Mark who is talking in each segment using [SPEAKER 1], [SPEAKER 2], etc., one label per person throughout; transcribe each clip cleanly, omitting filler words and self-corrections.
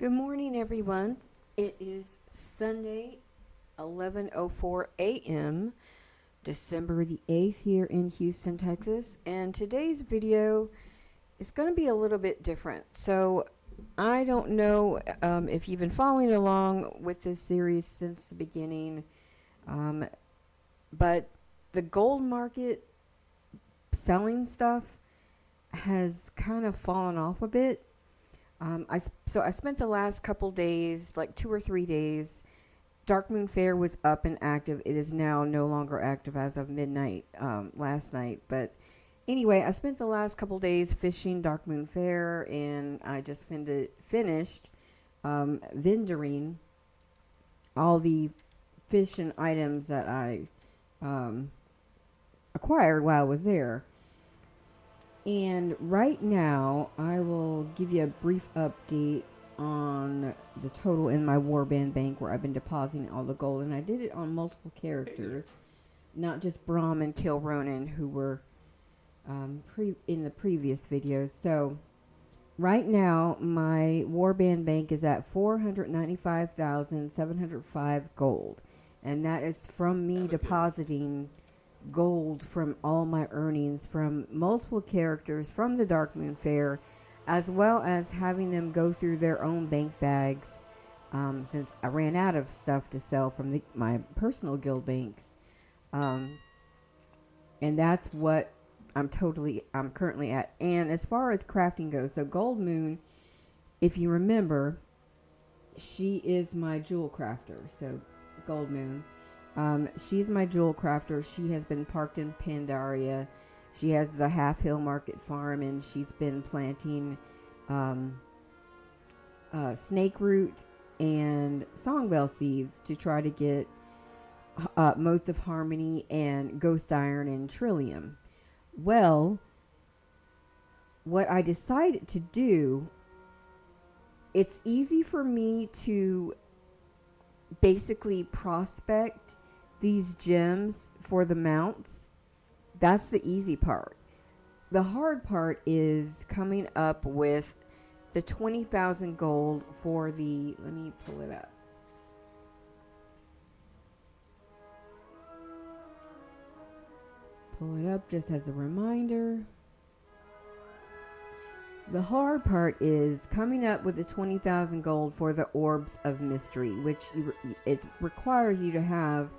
[SPEAKER 1] Good morning, everyone. It is Sunday, 11:04 a.m., December the 8th here in Houston, Texas. And today's video is going to be a little bit different. So I don't know if you've been following along with this series since the beginning, but the gold market selling stuff has kind of fallen off a bit. So I spent the last couple days, like 2 or 3 days. Dark Moon Fair was up and active. It is now no longer active as of midnight last night. But anyway, I spent the last couple days fishing Dark Moon Fair, and I just finished vendoring all the fish and items that I acquired while I was there. And right now, I will give you a brief update on the total in my warband bank where I've been depositing all the gold. And I did it on multiple characters, not just Brahm and Kilronan, who were in the previous videos. So right now, my warband bank is at 495,705 gold. And that is from me depositing gold from all my earnings from multiple characters from the Dark Moon Fair, as well as having them go through their own bank bags, since I ran out of stuff to sell from my personal guild banks. And that's what I'm currently at. And as far as crafting goes, so Gold Moon, if you remember, she is my jewel crafter. So Gold Moon, she's my jewel crafter. She has been parked in Pandaria. She has the Half Hill Market Farm, and she's been planting snake root and songbell seeds to try to get Motes of Harmony and Ghost Iron and Trillium. Well, what I decided to do, it's easy for me to basically prospect these gems for the mounts. That's the easy part. The hard part is coming up with the 20,000 gold for the, let me pull it up. Pull it up just as a reminder. The hard part is coming up with the 20,000 gold for the Orbs of Mystery, which it requires you to have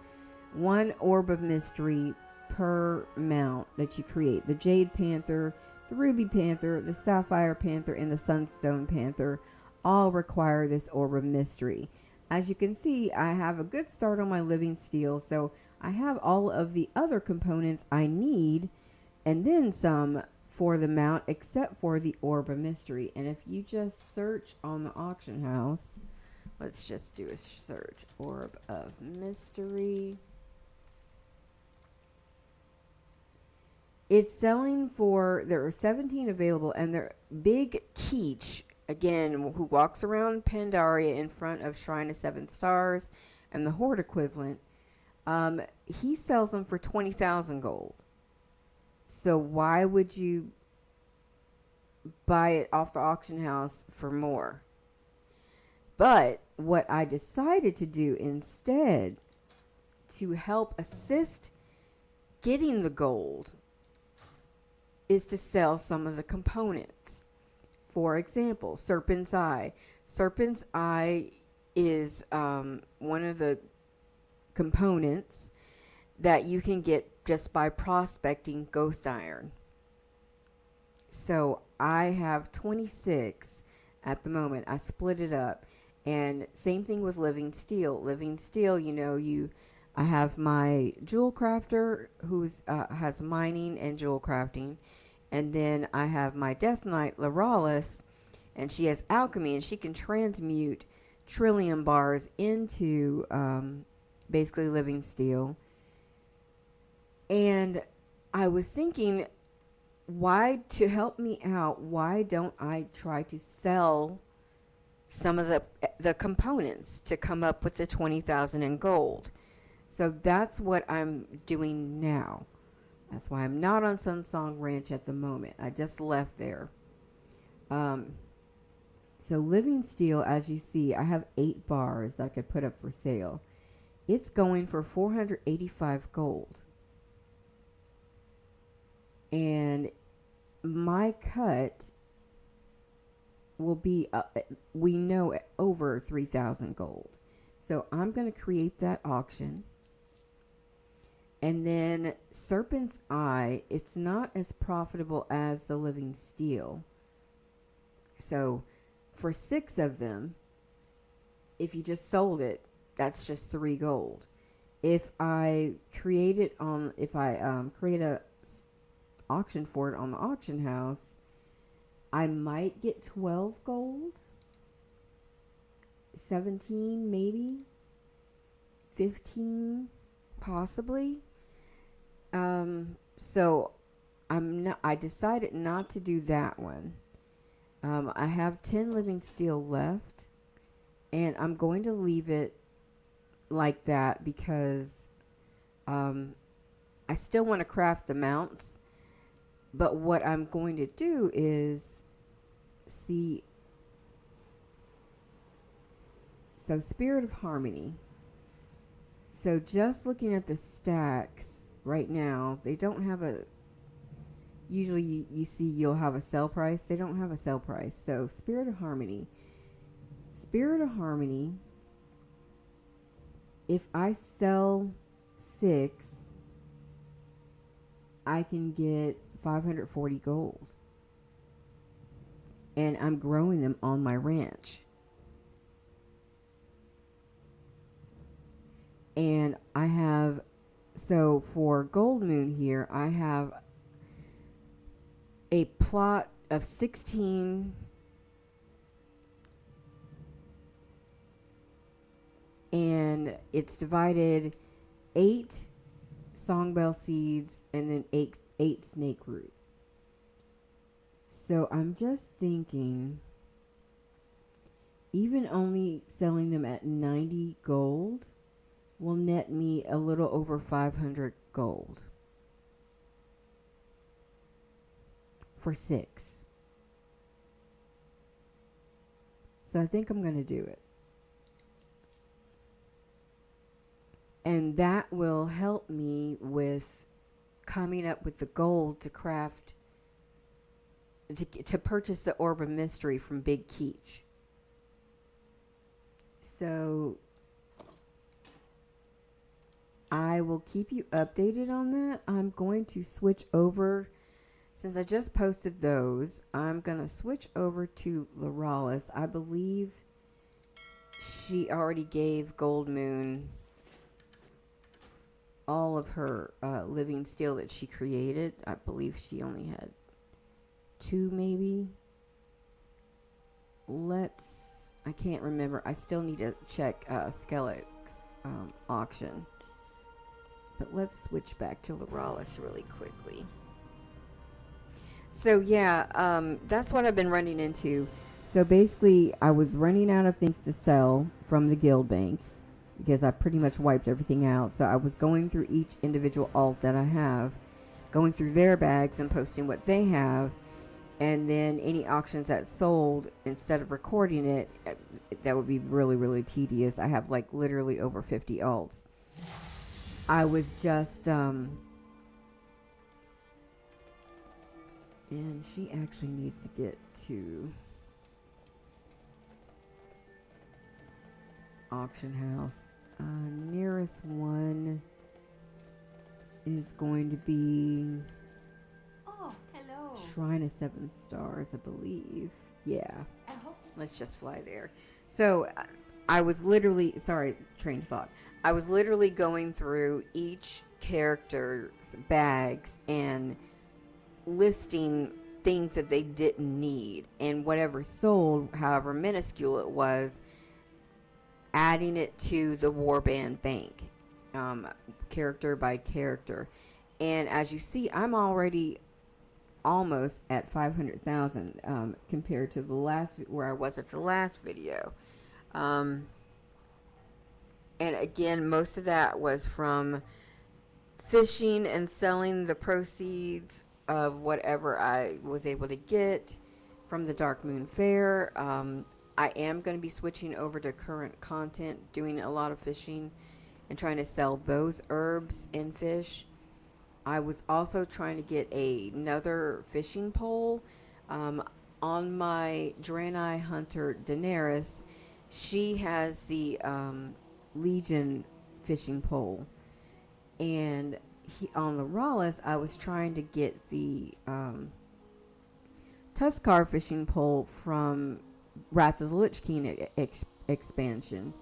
[SPEAKER 1] one Orb of Mystery per mount that you create. The Jade Panther, the Ruby Panther, the Sapphire Panther, and the Sunstone Panther all require this Orb of Mystery. As you can see, I have a good start on my Living Steel, so I have all of the other components I need, and then some for the mount, except for the Orb of Mystery. And if you just search on the auction house, let's just do a search. Orb of Mystery. It's selling for, there are 17 available, and they're Big Keech, again, who walks around Pandaria in front of Shrine of Seven Stars and the Horde equivalent. He sells them for 20,000 gold. So why would you buy it off the auction house for more? But what I decided to do instead, to help assist getting the gold, is to sell some of the components. For example, Serpent's Eye. Serpent's Eye is one of the components that you can get just by prospecting Ghost Iron. So I have 26 at the moment. I split it up. And same thing with Living Steel. Living Steel, I have my jewel crafter who's has mining and jewel crafting. And then I have my Death Knight, Laralis, and she has alchemy, and she can transmute trillium bars into basically Living Steel. And I was thinking, to help me out, why don't I try to sell some of the components to come up with the 20,000 in gold? So that's what I'm doing now. That's why I'm not on Sunsong Ranch at the moment. I just left there. So living steel, as you see, I have 8 bars that I could put up for sale. It's going for 485 gold. And my cut will be, we know, over 3,000 gold. So I'm going to create that auction. And then Serpent's Eye, it's not as profitable as the living steel. So for 6 of them, if you just sold it, that's just 3 gold. If I create it on, if I create a auction for it on the auction house, I might get 12 gold, 17 maybe, 15 possibly. So I decided not to do that one. I have 10 living steel left, and I'm going to leave it like that because I still want to craft the mounts. But what I'm going to do is see. So Spirit of Harmony. So just looking at the stacks right now, they don't have a, usually you see you'll have a sell price. They don't have a sell price. So Spirit of Harmony. Spirit of Harmony, if I sell 6, I can get 540 gold. And I'm growing them on my ranch. And I have, so for Gold Moon here, I have a plot of 16 and it's divided 8 songbell seeds and then 8 snake root. So I'm just thinking, even only selling them at 90 gold will net me a little over 500 gold for 6. So I think I'm going to do it. And that will help me with coming up with the gold to craft, to purchase the Orb of Mystery from Big Keech. So I will keep you updated on that. I'm going to switch over, since I just posted those, I'm going to switch over to Loralis. I believe she already gave Gold Moon all of her living steel that she created. I believe she only had 2 maybe. I can't remember. I still need to check Skelet's auction. But let's switch back to Loralis really quickly. So yeah, that's what I've been running into. So basically, I was running out of things to sell from the guild bank because I pretty much wiped everything out. So I was going through each individual alt that I have, going through their bags and posting what they have. And then any auctions that sold, instead of recording it, that would be really, really tedious. I have like literally over 50 alts. I was just, and she actually needs to get to auction house. Nearest one is going to be Shrine of 7 Stars, I believe. Yeah. Let's just fly there. So I was literally, sorry, train of thought. I was literally going through each character's bags and listing things that they didn't need. And whatever sold, however minuscule it was, adding it to the warband bank, character by character. And as you see, I'm already almost at 500,000 compared to the last, where I was at the last video. And again, most of that was from fishing and selling the proceeds of whatever I was able to get from the Dark Moon Fair. I am going to be switching over to current content, doing a lot of fishing and trying to sell those herbs and fish. I was also trying to get another fishing pole. On my Draenei hunter Daenerys, she has the Legion fishing pole. And on the Rawless, I was trying to get the Tuskar fishing pole from Wrath of the Lich King expansion.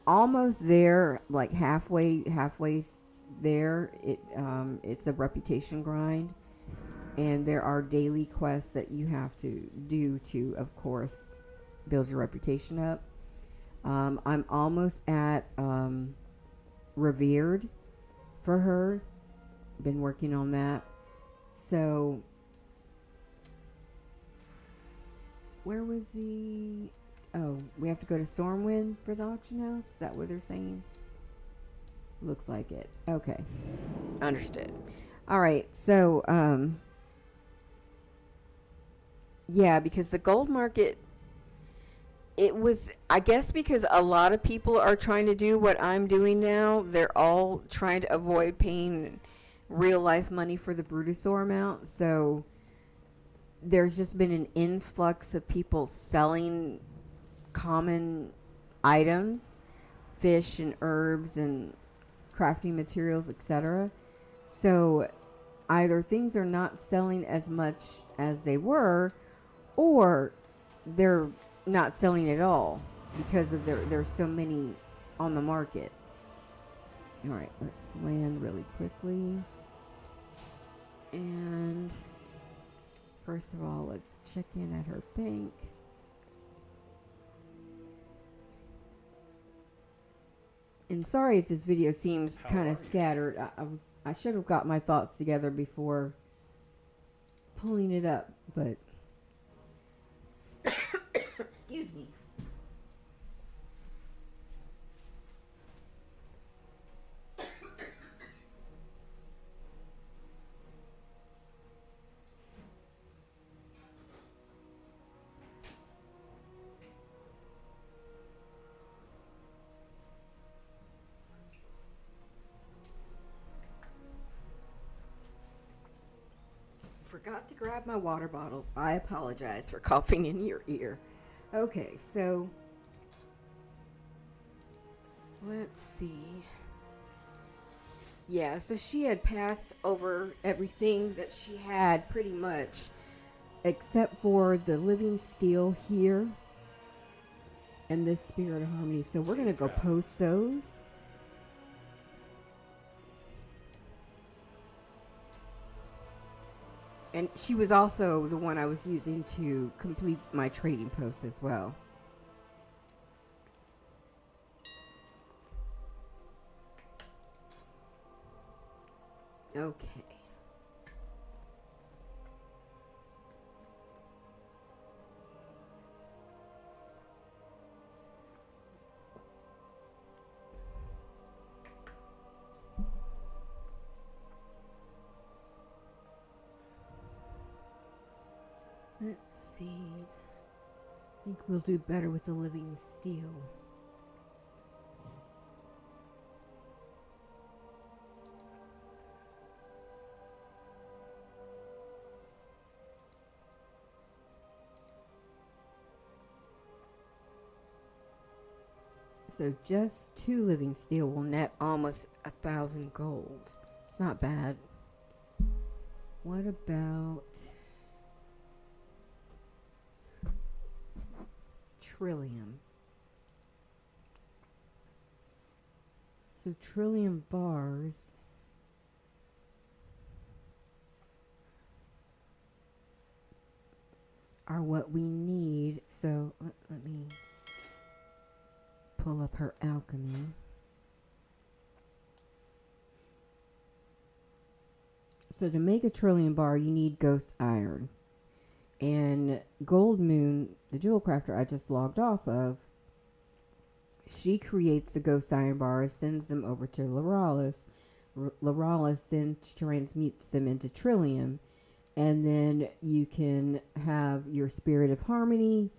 [SPEAKER 1] Almost there, like halfway there. It's a reputation grind, and there are daily quests that you have to do to, of course, build your reputation up. I'm almost at Revered for her. Been working on that. So where was the... Oh, we have to go to Stormwind for the auction house? Is that what they're saying? Looks like it. Okay. Understood. All right. So, yeah, because the gold market, it was, I guess because a lot of people are trying to do what I'm doing now. They're all trying to avoid paying real life money for the Brutosaur amount. So there's just been an influx of people selling common items, fish and herbs and crafting materials, etc. So either things are not selling as much as they were, or they're not selling at all because of there's so many on the market. All right, let's land really quickly. And first of all, let's check in at her bank. And sorry if this video seems kind of scattered. I should have got my thoughts together before pulling it up, but excuse me. Forgot to grab my water bottle. I apologize for coughing in your ear. Okay, so let's see. Yeah, so she had passed over everything that she had pretty much, except for the living steel here and this Spirit of Harmony. So we're going to go post those. And she was also the one I was using to complete my trading post as well. Okay. Let's see. I think we'll do better with the living steel. So just 2 living steel will net almost 1,000 gold. It's not bad. What about Trillium? So Trillium bars are what we need. So let me pull up her alchemy. So to make a Trillium bar, you need ghost iron. And Gold Moon, the jewel crafter I just logged off of, she creates the ghost iron bars, sends them over to Loralis. Loralis then transmutes them into Trillium. And then you can have your Spirit of Harmony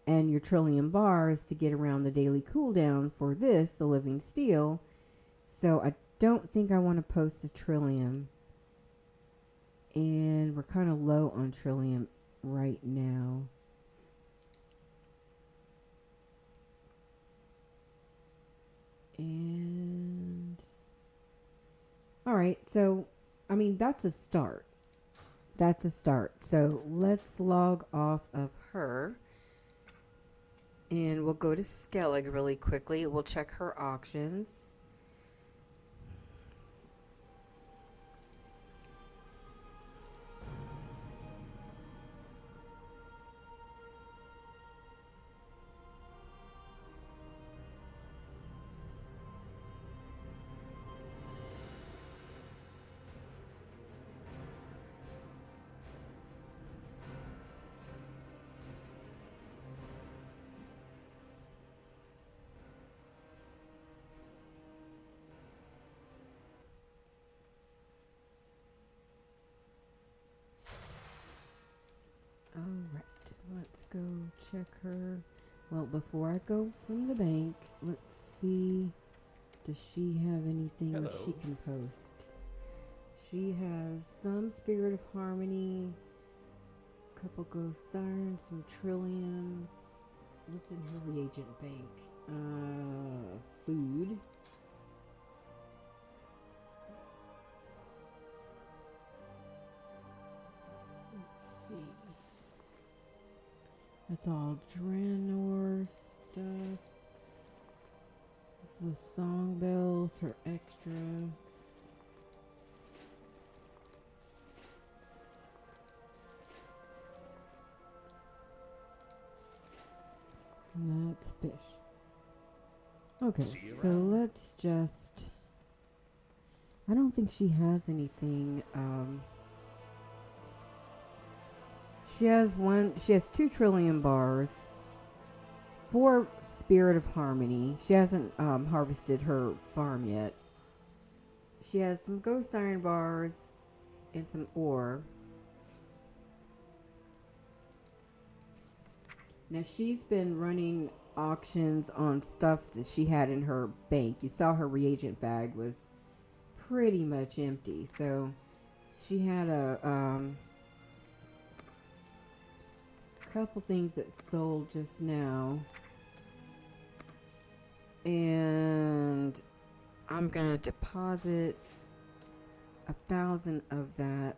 [SPEAKER 1] and your Trillium bars to get around the daily cooldown for this, the Living Steel. So I don't think I want to post the Trillium. And we're kind of low on Trillium right now. And all right, so I mean, that's a start. That's a start. So let's log off of her. And we'll go to Skellig really quickly. We'll check her auctions. Alright, let's go check her. Well, before I go from the bank, let's see. Does she have anything that she can post? She has some Spirit of Harmony, a couple Ghost Iron, some Trillium. What's in her reagent bank? Food. Let's see. That's all Draenor stuff. This is the Song Bells, her extra. And that's fish. Okay, so let's just... I don't think she has anything, She has 2 Trillium bars, 4 Spirit of Harmony. She hasn't harvested her farm yet. She has some Ghost Iron bars and some ore. Now she's been running auctions on stuff that she had in her bank. You saw her reagent bag was pretty much empty. So she had a couple things that sold just now, and I'm gonna deposit 1,000 of that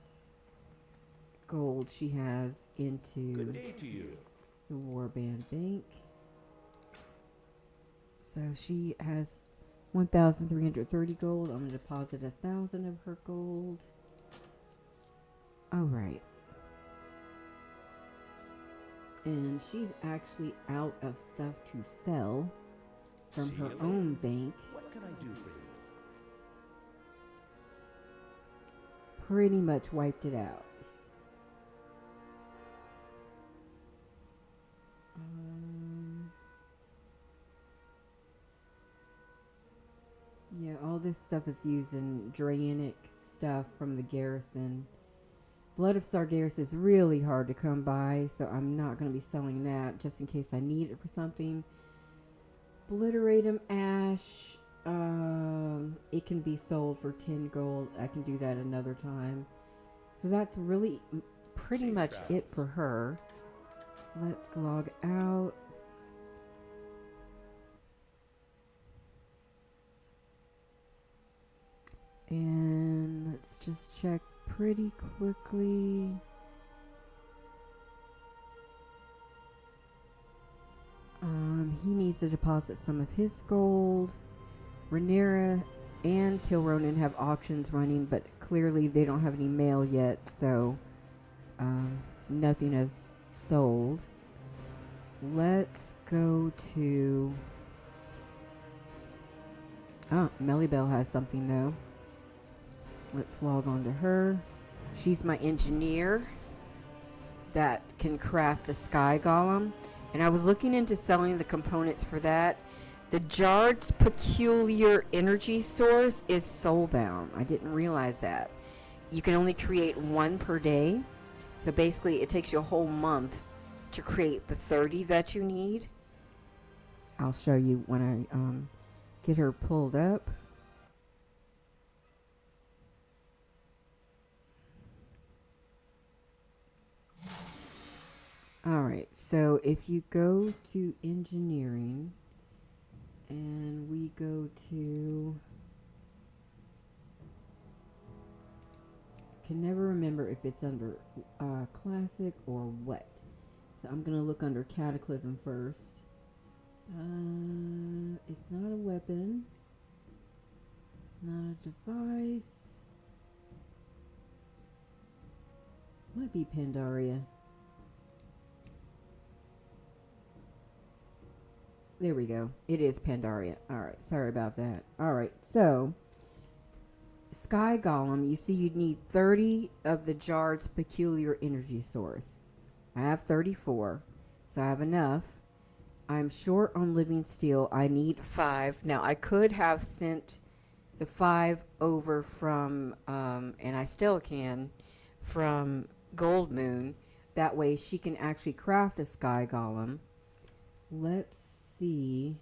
[SPEAKER 1] gold she has into the Warband Bank. So she has 1,330 gold. I'm gonna deposit 1,000 of her gold. All right. And she's actually out of stuff to sell from her own bank.
[SPEAKER 2] What can I do for you?
[SPEAKER 1] Pretty much wiped it out. Yeah, all this stuff is using Draenic stuff from the garrison. Blood of Sargeras is really hard to come by, so I'm not going to be selling that just in case I need it for something. Obliteratum Ash, it can be sold for 10 gold. I can do that another time. So that's really pretty much it for her. Let's log out. And let's just check pretty quickly. He needs to deposit some of his gold. Rhaenyra and Kilronan have auctions running, but clearly they don't have any mail yet, so nothing has sold. Let's go to... Melibel has something though. Let's log on to her. She's my engineer that can craft the Sky Golem. And I was looking into selling the components for that. The Jard's peculiar energy source is soulbound. I didn't realize that. You can only create one per day. So basically, it takes you a whole month to create the 30 that you need. I'll show you when I get her pulled up. All right, so if you go to engineering and we go to, can never remember if it's under classic or what. So I'm going to look under cataclysm first. It's not a weapon. It's not a device. Might be Pandaria. There we go. It is Pandaria. Alright, sorry about that. Alright, so Sky Golem, you see you'd need 30 of the Jard's peculiar energy source. I have 34, so I have enough. I'm short on living steel. I need 5. Now, I could have sent the 5 over from, and I still can, from Gold Moon. That way she can actually craft a Sky Golem. Let's see.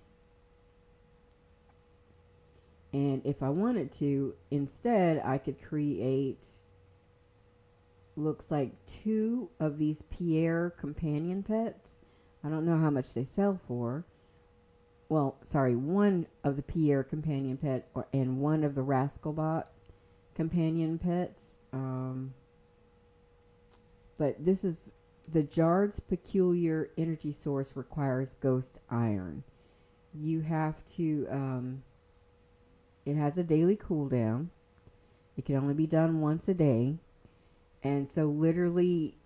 [SPEAKER 1] And if I wanted to, instead, I could create, looks like 2 of these Pierre companion pets. I don't know how much they sell for. Well, sorry, 1 of the Pierre companion pet and 1 of the Rascalbot companion pets. But this is the Jard's peculiar energy source requires ghost iron. You have to, it has a daily cooldown. It can only be done once a day. And so literally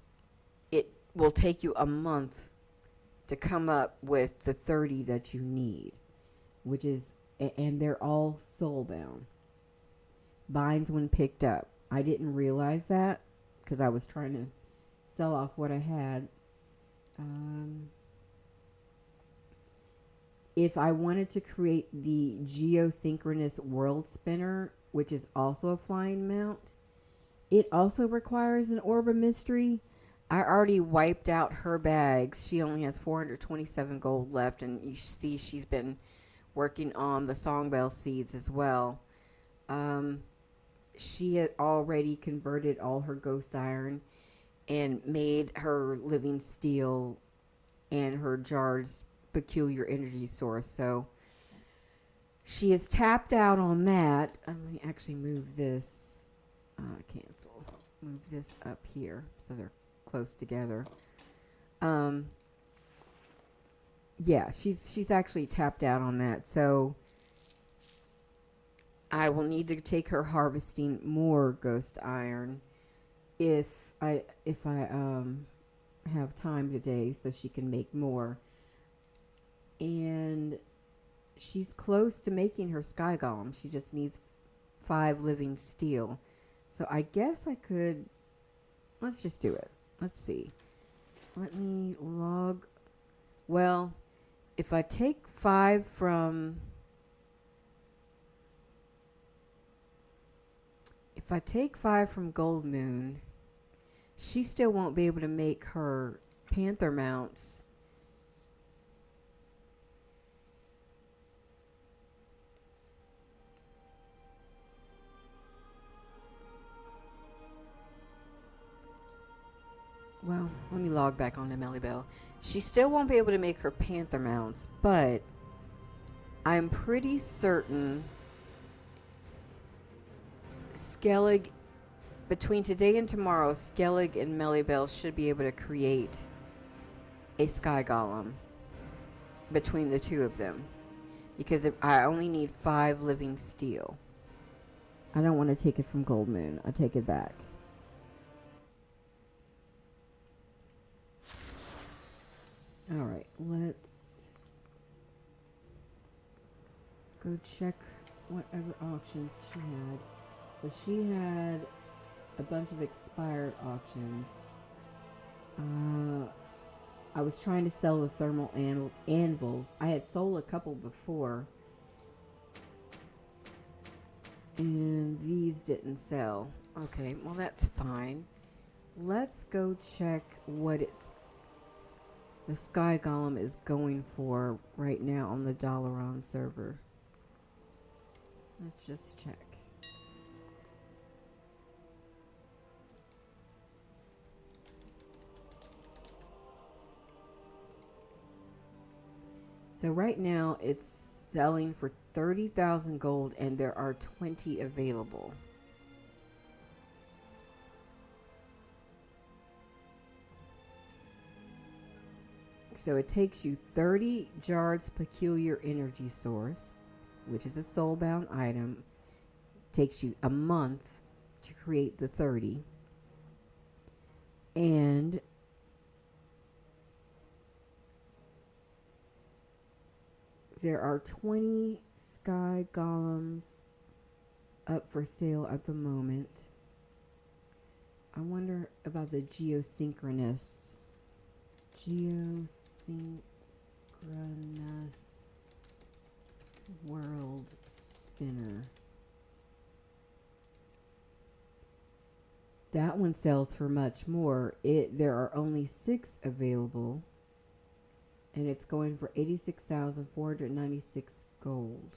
[SPEAKER 1] it will take you a month to come up with the 30 that you need, which is, and they're all soulbound. Binds when picked up. I didn't realize that because I was trying to sell off what I had. If I wanted to create the geosynchronous world spinner, which is also a flying mount, it also requires an orb of mystery. I already wiped out her bags. She only has 427 gold left, and you see she's been working on the Songbell seeds as well. She had already converted all her ghost iron and made her living steel and her Jard's peculiar energy source. So she is tapped out on that. Let me actually move this. Cancel. Move this up here so they're close together. Yeah, she's actually tapped out on that. So I will need to take her harvesting more ghost iron if I have time today, so she can make more. And she's close to making her Sky Golem. She just needs 5 living steel. So I guess I could, let's just do it. Let's see. Let me log. Well, if I take 5 from, Gold Moon, she still won't be able to make her panther mounts. Well, let me log back on to Mellibell. She still won't be able to make her panther mounts, but I'm pretty certain Skellig, between today and tomorrow, Skellig and Mellibell should be able to create a Sky Golem between the 2 of them. Because I only need 5 living steel. I don't want to take it from Gold Moon. I take it back. Alright, let's go check whatever auctions she had. So she had a bunch of expired auctions. I was trying to sell the thermal anvils. I had sold a couple before, and these didn't sell. Okay, well that's fine. let's go check what the Sky Golem is going for right now on the Dalaran server. Let's just check. So right now it's selling for 30,000 gold and there are 20 available. So it takes you 30 Jard's Peculiar Energy Source, which is a soulbound item. Takes you a month to create the 30. And there are 20 Sky Golems up for sale at the moment. I wonder about the Geosynchronous. Geosynchronous World Spinner. That one sells for much more. There are only 6 available. And it's going for 86,496 gold.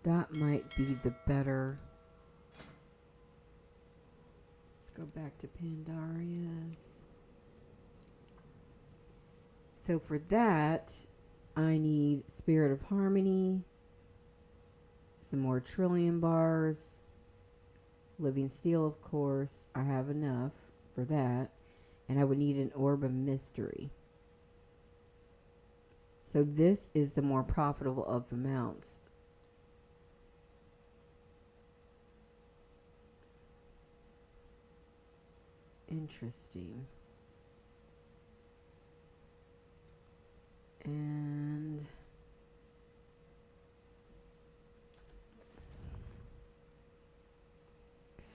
[SPEAKER 1] That might be the better. Let's go back to Pandaria's. So for that, I need Spirit of Harmony, some more Trillium bars, Living Steel, of course. I have enough for that. And I would need an Orb of Mystery. So this is the more profitable of the mounts. Interesting. And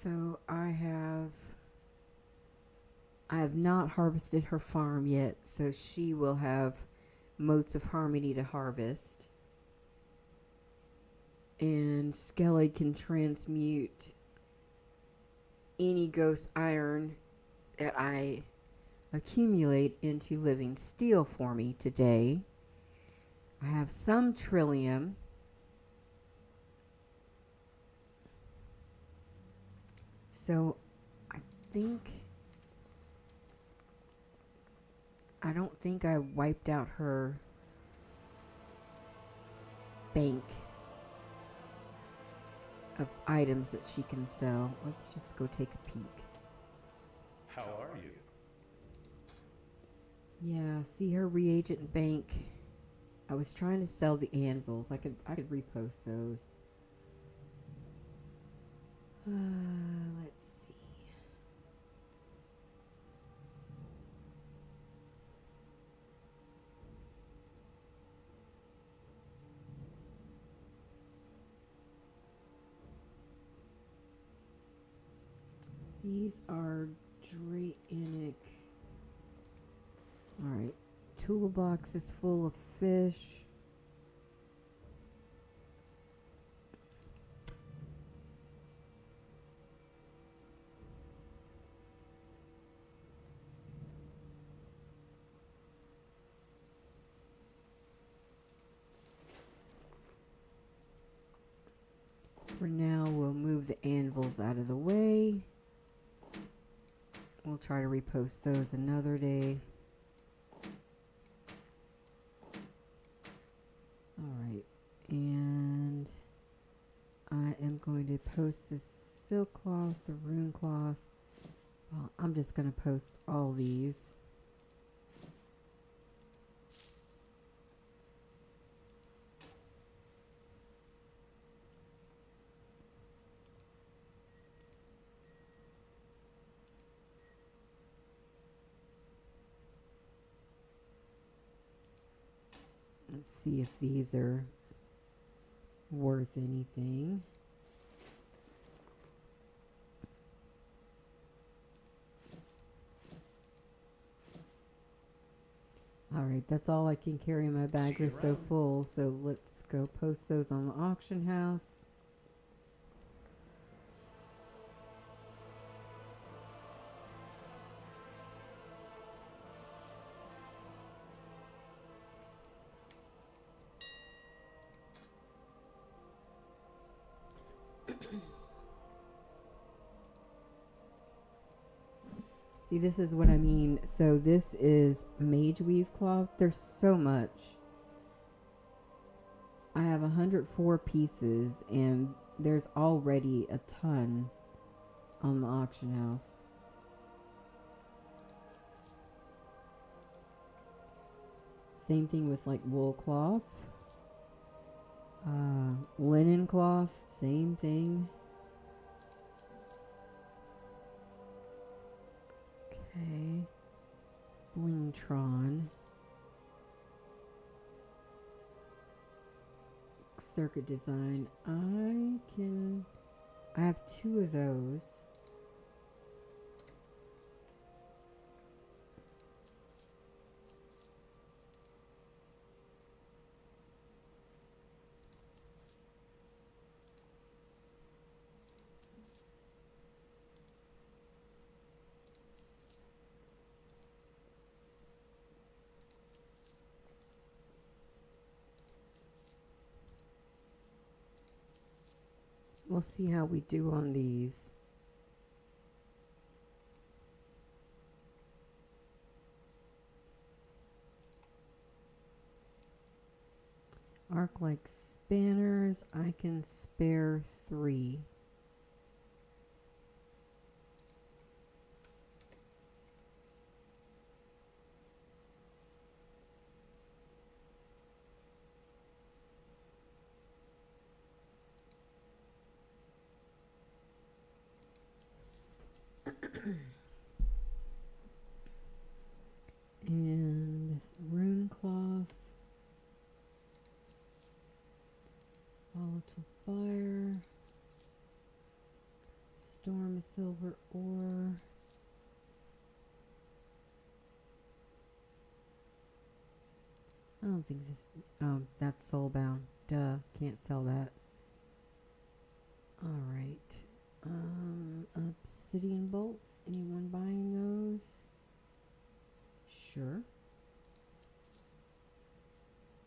[SPEAKER 1] so I have not harvested her farm yet, so she will have Motes of Harmony to harvest. And Skellig can transmute any ghost iron that I accumulate into living steel for me today. I have some Trillium. So I don't think I wiped out her bank of items that she can sell. Let's just go take a peek.
[SPEAKER 2] How are you?
[SPEAKER 1] Yeah, see her reagent bank. I was trying to sell the anvils. I could repost those. Let's see. These are Draenic. Alright. Toolbox is full of fish. For now, we'll move the anvils out of the way. We'll try to repost those another day. Alright, and I am going to post this silk cloth, the rune cloth. Well, I'm just going to post all these. Let's see if these are worth anything. Alright, that's all I can carry. My bags are so full, so let's go post those on the auction house. See, this is what I mean. So this is mage weave cloth. There's so much. I have 104 pieces, and there's already a ton on the auction house. Same thing with like wool cloth, linen cloth, same thing. Okay, Blingtron, circuit design. I have 2 of those. We'll see how we do on these. Arc like spanners, I can spare 3. And rune cloth, volatile fire, storm silver ore, I don't think this, oh, that's soulbound, duh, can't sell that. Alright, obsidian bolts, anyone buying those? Sure.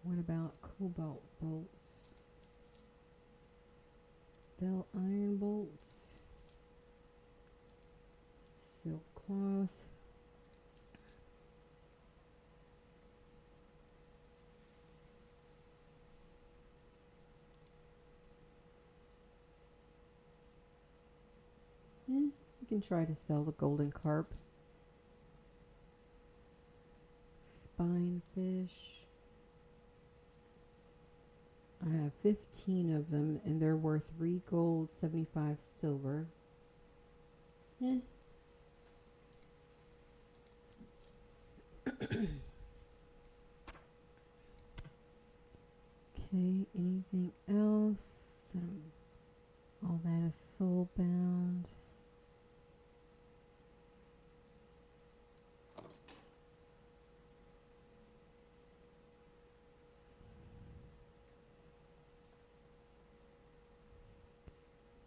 [SPEAKER 1] What about cobalt bolts? Bell iron bolts. Silk cloth. We can try to sell the golden carp. Spine fish. I have 15 of them, and they're worth 3 gold, 75 silver. Okay, anything else? All that is soulbound.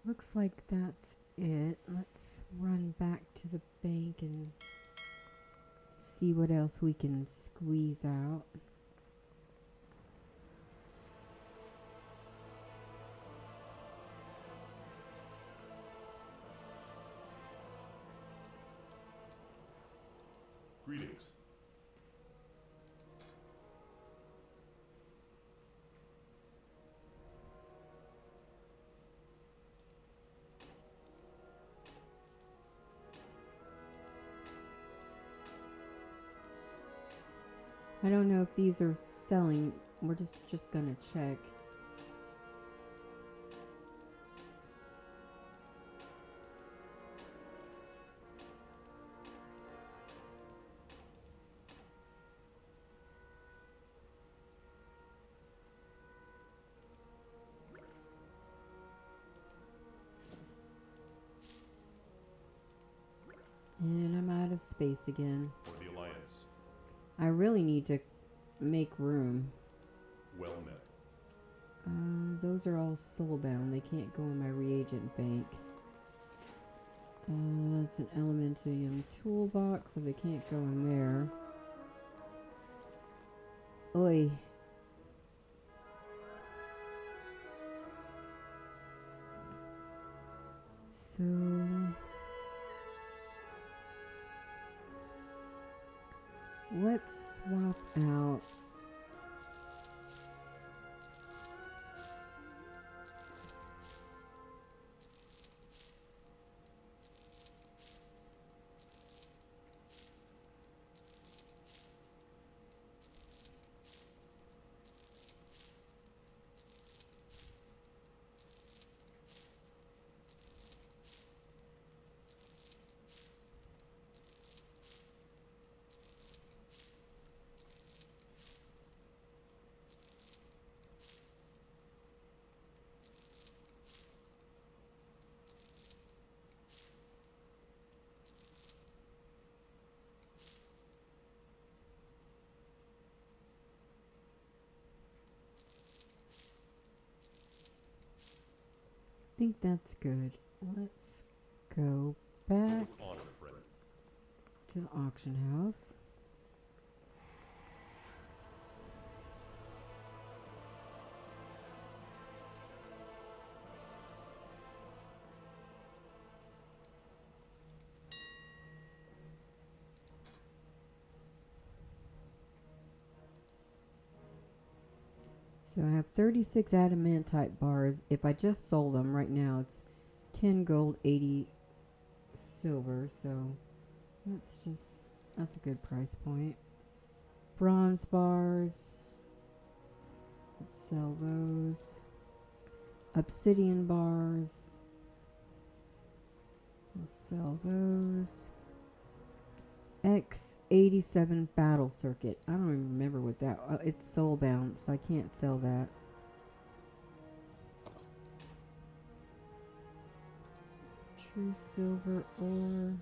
[SPEAKER 1] Looks like that's it. Let's run back to the bank and see what else we can squeeze out.
[SPEAKER 2] Greetings.
[SPEAKER 1] I don't know if these are selling. We're just gonna check. And I'm out of space again.
[SPEAKER 2] For the Alliance.
[SPEAKER 1] I really need to make room.
[SPEAKER 2] Well met.
[SPEAKER 1] Those are all soulbound. They can't go in my reagent bank. It's an elementium toolbox, so they can't go in there. Oi. So Let's swap out. I think that's good. Let's go back
[SPEAKER 2] Honor, friend.
[SPEAKER 1] to the auction house. So I have 36 adamantite bars. If I just sold them right now, it's 10 gold, 80 silver. So that's a good price point. Bronze bars. Let's sell those. Obsidian bars. Let's sell those. X87 battle circuit. I don't even remember what that. It's soulbound, so I can't sell that. True silver ore.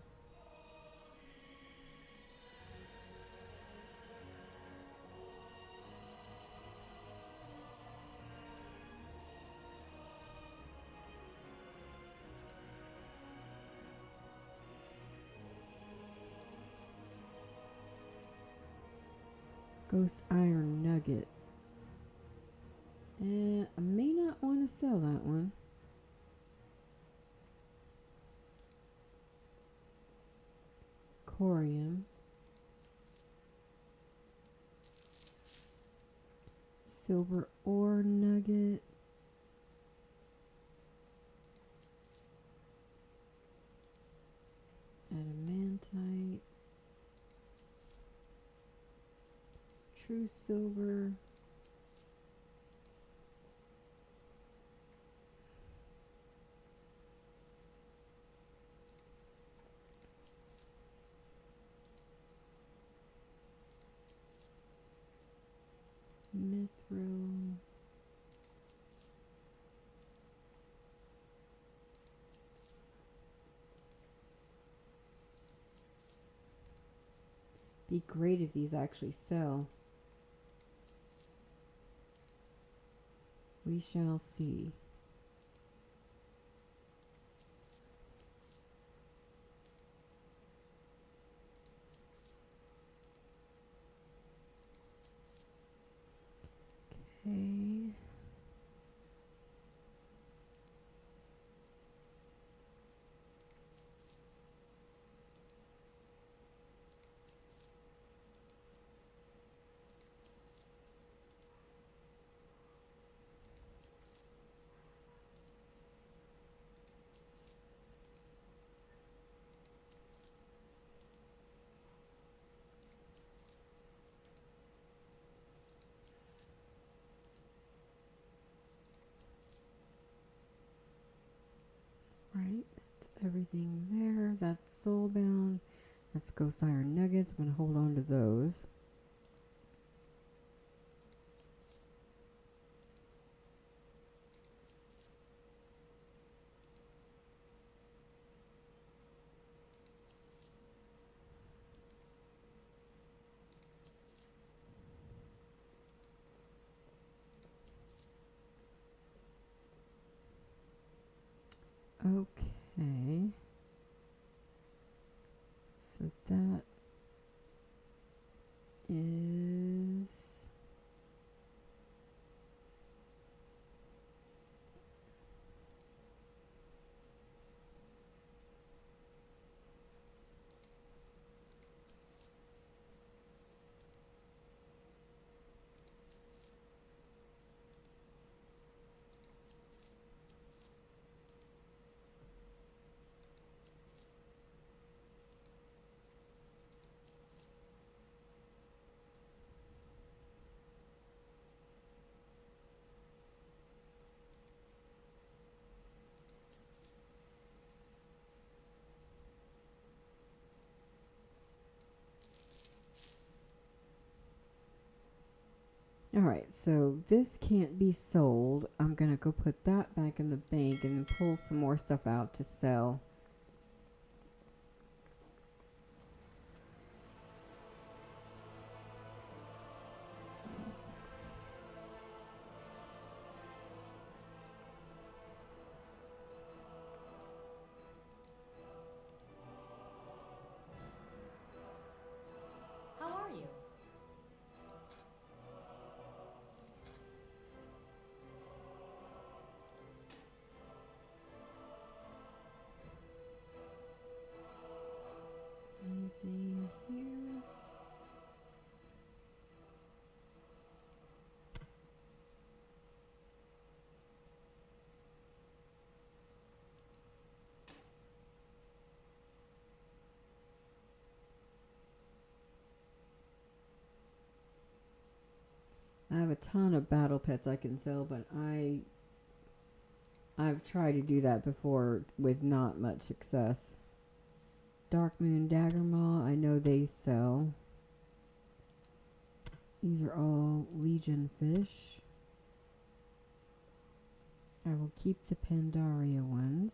[SPEAKER 1] Ghost iron nugget. I may not want to sell that one. Corium. Silver ore nugget. Adamantite. True silver. Mithril. Be great if these actually sell. We shall see. Okay. Right, that's everything there. That's soulbound. Let's go iron nuggets. I'm going to hold on to those. Okay. So that is All right, so this can't be sold. I'm gonna go put that back in the bank and then pull some more stuff out to sell.
[SPEAKER 3] How are you?
[SPEAKER 1] Anything here? I have a ton of battle pets I can sell, but I've tried to do that before with not much success. Dark Moon Dagger Maw, I know they sell. These are all Legion fish. I will keep the Pandaria ones.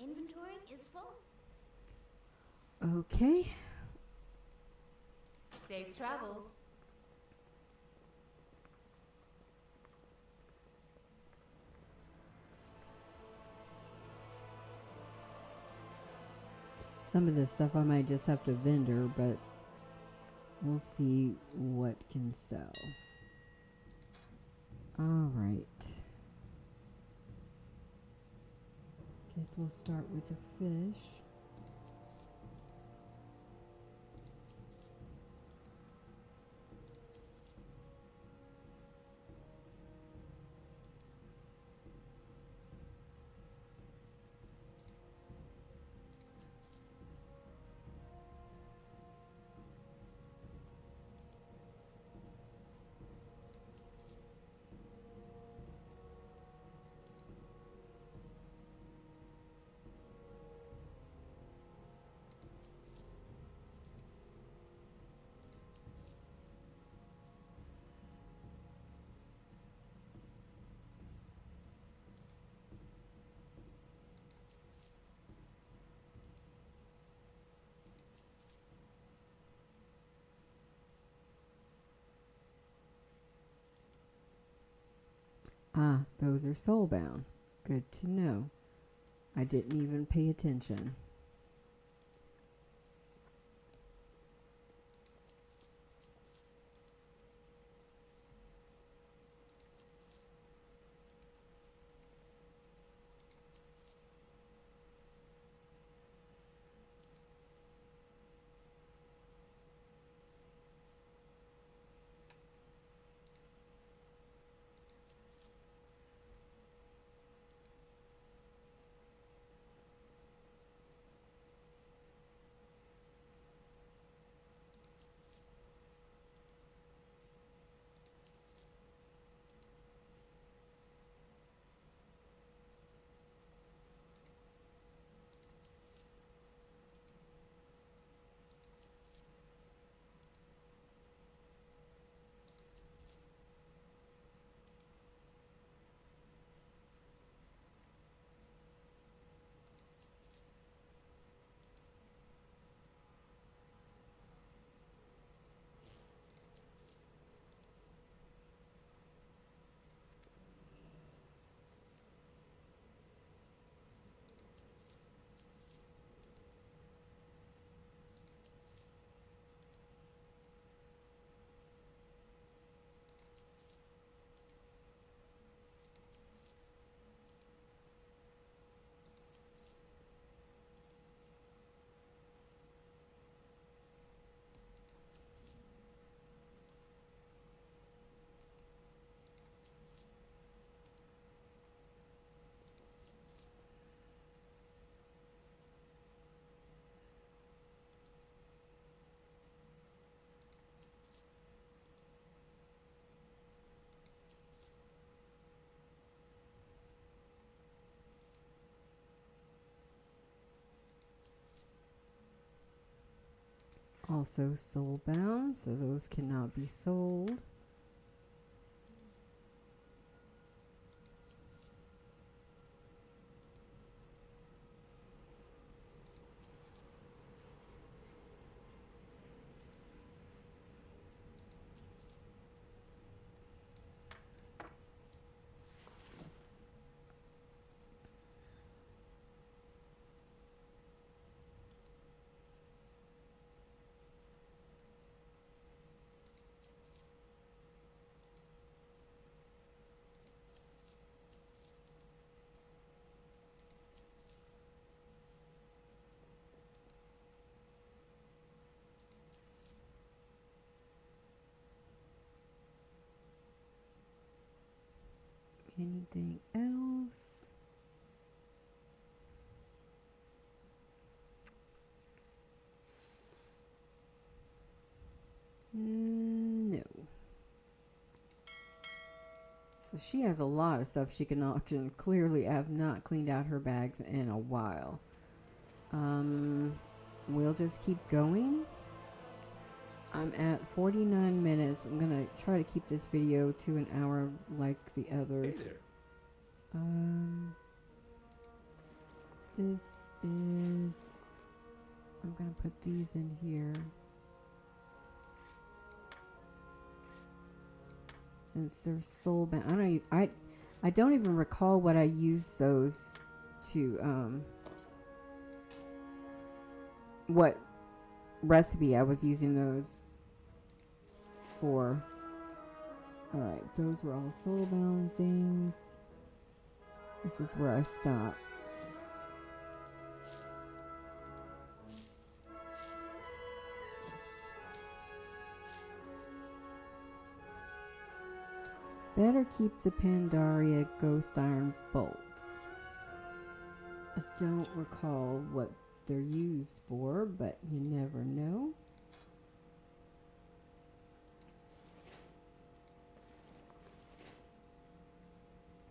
[SPEAKER 3] Inventory is full.
[SPEAKER 1] Okay.
[SPEAKER 3] Safe travels.
[SPEAKER 1] Some of this stuff I might just have to vendor, but we'll see what can sell. All right. Guess we'll start with the fish. Ah, those are soulbound. Good to know. I didn't even pay attention. Also soulbound, so those cannot be sold. Anything else? No. So she has a lot of stuff she can auction. Clearly, I have not cleaned out her bags in a while. We'll just keep going. I'm at 49 minutes. I'm gonna try to keep this video to an hour like the others.
[SPEAKER 2] Hey there.
[SPEAKER 1] This is... I'm gonna put these in here. Since they're soulbound. I don't even recall what I used those to, what recipe I was using those for. Alright, those were all soulbound things. This is where I stop. Better keep the Pandaria Ghost Iron bolts. I don't recall what they're used for, but you never know.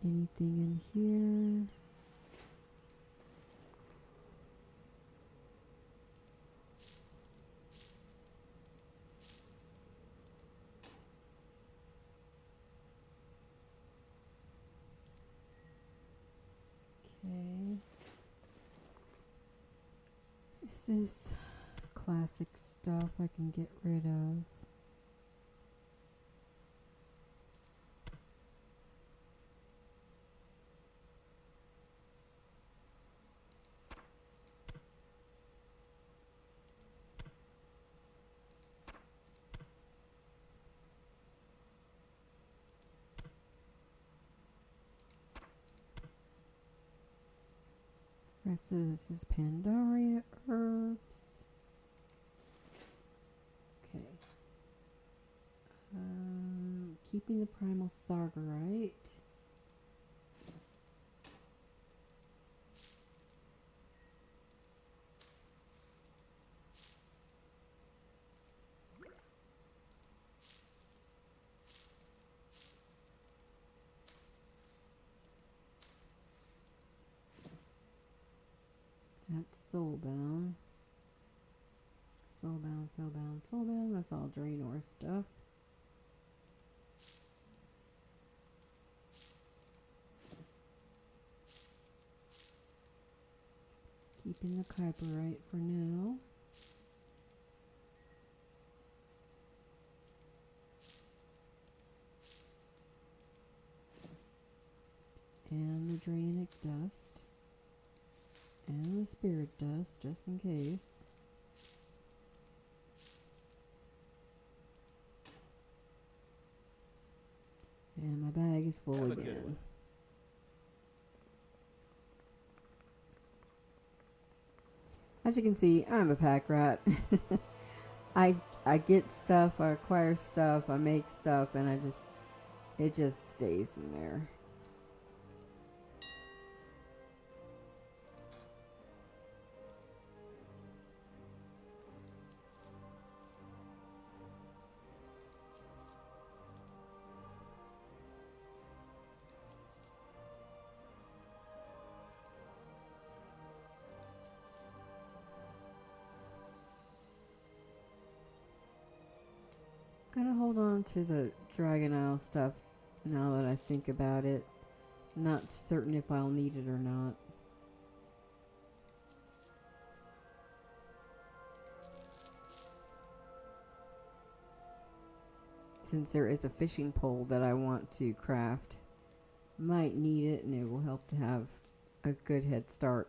[SPEAKER 1] Anything in here? Okay. This is classic stuff I can get rid of. Rest of this is Pandaria herbs. Okay. Keeping the primal sargarite. That's soulbound. Soulbound, soulbound, soulbound. That's all Draenor stuff. Keeping the kyberite for now. And the Draenic dust. And the spirit dust, just in case. And my bag is full
[SPEAKER 2] Have a good
[SPEAKER 1] again.
[SPEAKER 2] one.
[SPEAKER 1] As you can see, I'm a pack rat. I get stuff, I acquire stuff, I make stuff, and it just stays in there. Gonna hold on to the Dragon Isle stuff now that I think about it. Not certain if I'll need it or not. Since there is a fishing pole that I want to craft. Might need it, and it will help to have a good head start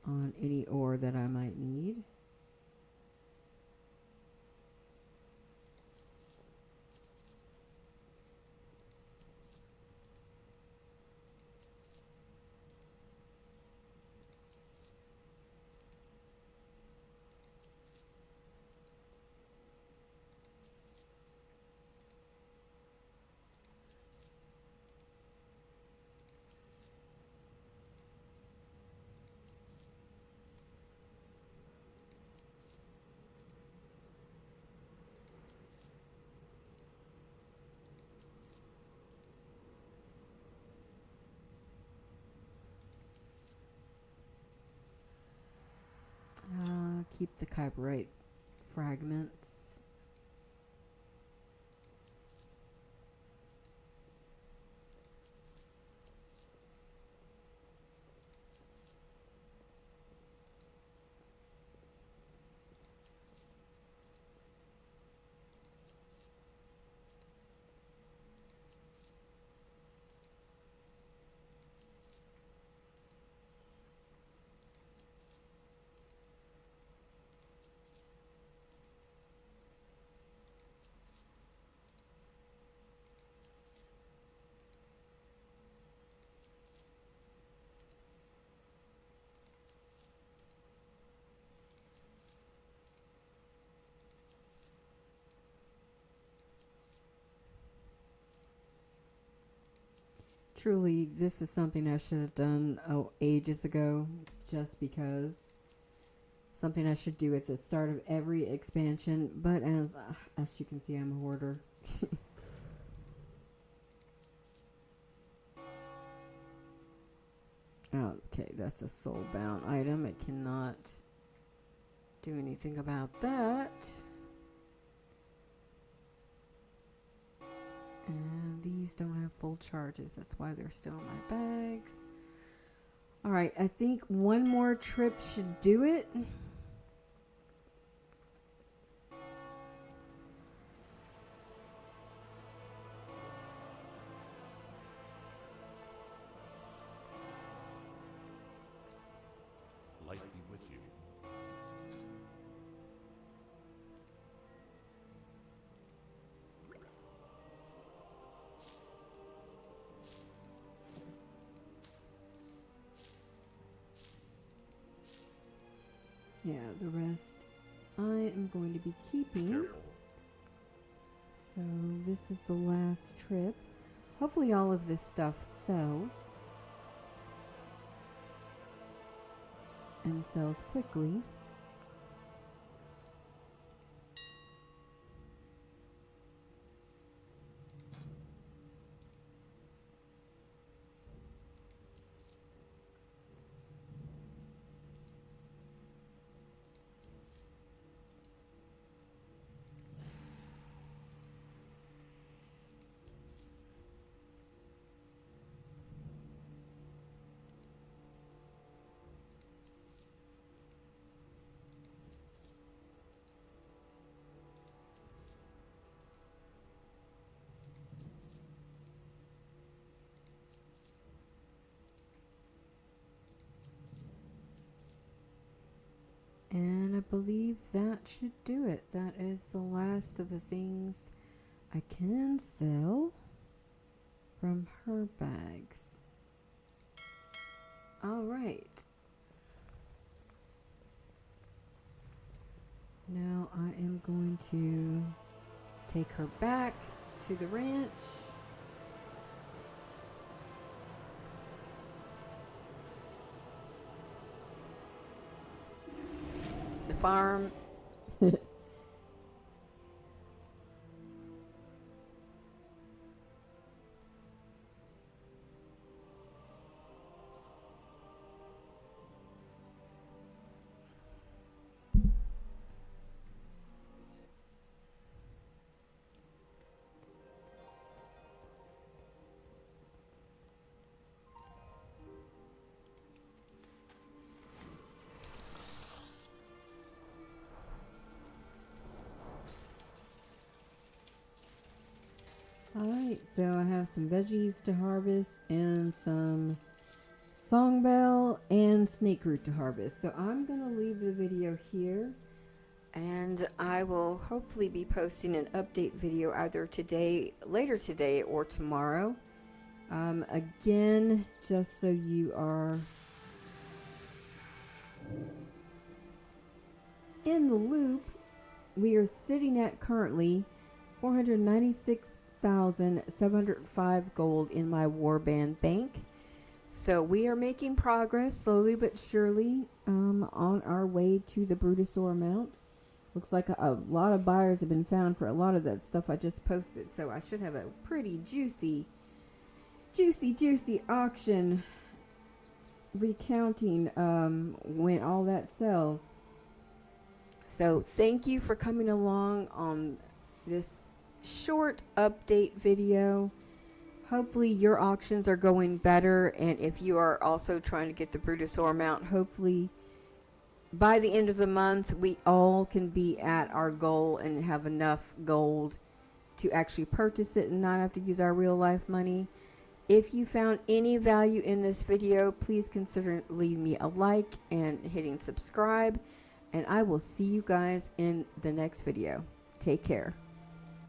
[SPEAKER 1] on any ore that I might need. Keep the kyberite fragments. Truly, this is something I should have done ages ago, just because. Something I should do at the start of every expansion, but as you can see, I'm a hoarder. Okay, that's a soulbound item. It cannot do anything about that. And these don't have full charges. That's why they're still in my bags. Alright, I think one more trip should do it.
[SPEAKER 2] Light be with you.
[SPEAKER 1] Yeah, the rest I am going to be keeping.
[SPEAKER 2] Careful.
[SPEAKER 1] So this is the last trip. Hopefully all of this stuff sells. And sells quickly. And I believe that should do it. That is the last of the things I can sell from her bags. All right. Now I am going to take her back to the ranch. The farm. Alright, so I have some veggies to harvest and some songbell and snake root to harvest. So I'm going to leave the video here, and I will hopefully be posting an update video either today, later today, or tomorrow. Again, just so you are in the loop, we are sitting at currently 496,705 gold in my warband bank. So we are making progress slowly but surely on our way to the Brutosaur mount. Looks like a lot of buyers have been found for a lot of that stuff I just posted. So I should have a pretty juicy auction recounting when all that sells. So thank you for coming along on this short update video. Hopefully your auctions are going better, and if you are also trying to get the Brutosaur mount, hopefully by the end of the month we all can be at our goal and have enough gold to actually purchase it and not have to use our real life money. If you found any value in this video, please consider leaving me a like and hitting subscribe, and I will see you guys in the next video. Take care.